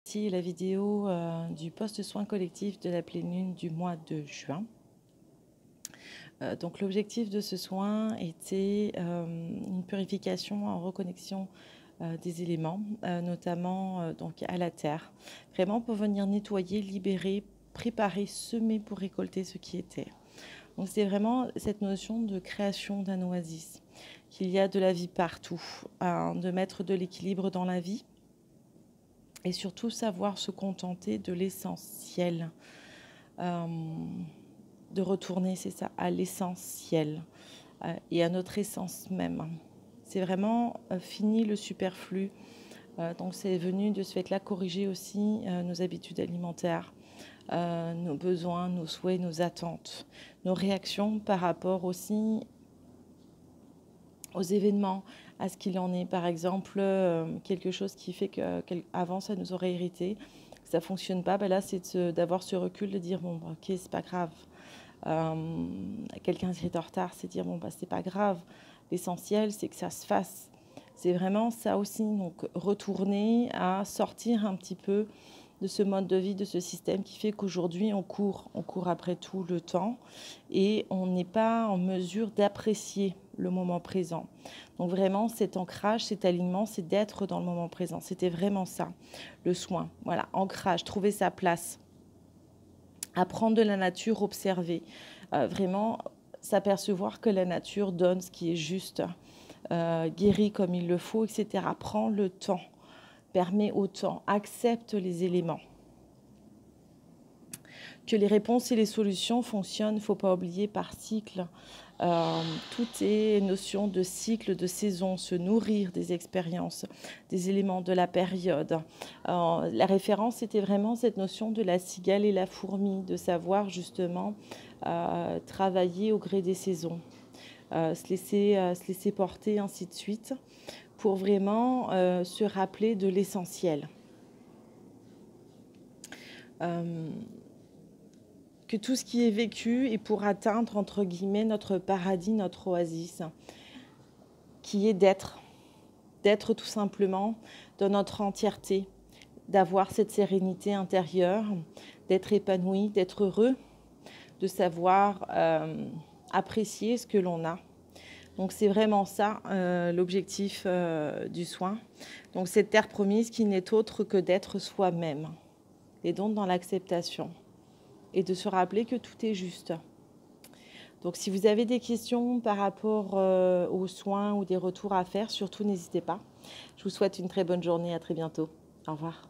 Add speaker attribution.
Speaker 1: Voici la vidéo du post-soin collectif de la pleine lune du mois de juin. Donc l'objectif de ce soin était une purification en reconnexion des éléments, notamment donc à la terre, vraiment pour venir nettoyer, libérer, préparer, semer pour récolter ce qui était. Donc c'est vraiment cette notion de création d'un oasis, qu'il y a de la vie partout, de mettre de l'équilibre dans la vie. Et surtout savoir se contenter de l'essentiel, de retourner, c'est ça, à l'essentiel et à notre essence même. C'est vraiment fini le superflu. Donc c'est venu de ce fait-là corriger aussi nos habitudes alimentaires, nos besoins, nos souhaits, nos attentes, nos réactions par rapport aussi aux événements, à ce qu'il en est. Par exemple, quelque chose qui fait qu'avant, ça nous aurait irrité, que ça ne fonctionne pas, ben là, c'est d'avoir ce recul, de dire, bon, bah, ok, c'est pas grave. Quelqu'un qui est en retard, c'est dire, bon, bah, c'est pas grave. L'essentiel, c'est que ça se fasse. C'est vraiment ça aussi. Donc, retourner à sortir un petit peu de ce mode de vie, de ce système qui fait qu'aujourd'hui, on court après tout le temps et on n'est pas en mesure d'apprécier le moment présent. Donc vraiment, cet ancrage, cet alignement, c'est d'être dans le moment présent. C'était vraiment ça, le soin. Voilà, ancrage, trouver sa place, apprendre de la nature, observer, vraiment s'apercevoir que la nature donne ce qui est juste, guérit comme il le faut, etc. Prends le temps, permet au temps, accepte les éléments. Que les réponses et les solutions fonctionnent, il ne faut pas oublier, par cycle. Tout est notion de cycle, de saison, se nourrir des expériences, des éléments de la période. La référence était vraiment cette notion de la cigale et la fourmi, de savoir justement travailler au gré des saisons, se laisser porter, ainsi de suite, pour vraiment se rappeler de l'essentiel. Que tout ce qui est vécu est pour atteindre, entre guillemets, notre paradis, notre oasis, qui est d'être tout simplement dans notre entièreté, d'avoir cette sérénité intérieure, d'être épanoui, d'être heureux, de savoir apprécier ce que l'on a. Donc c'est vraiment ça l'objectif du soin. Donc cette terre promise qui n'est autre que d'être soi-même et donc dans l'acceptation. Et de se rappeler que tout est juste. Donc si vous avez des questions par rapport aux soins ou des retours à faire, surtout n'hésitez pas. Je vous souhaite une très bonne journée, à très bientôt. Au revoir.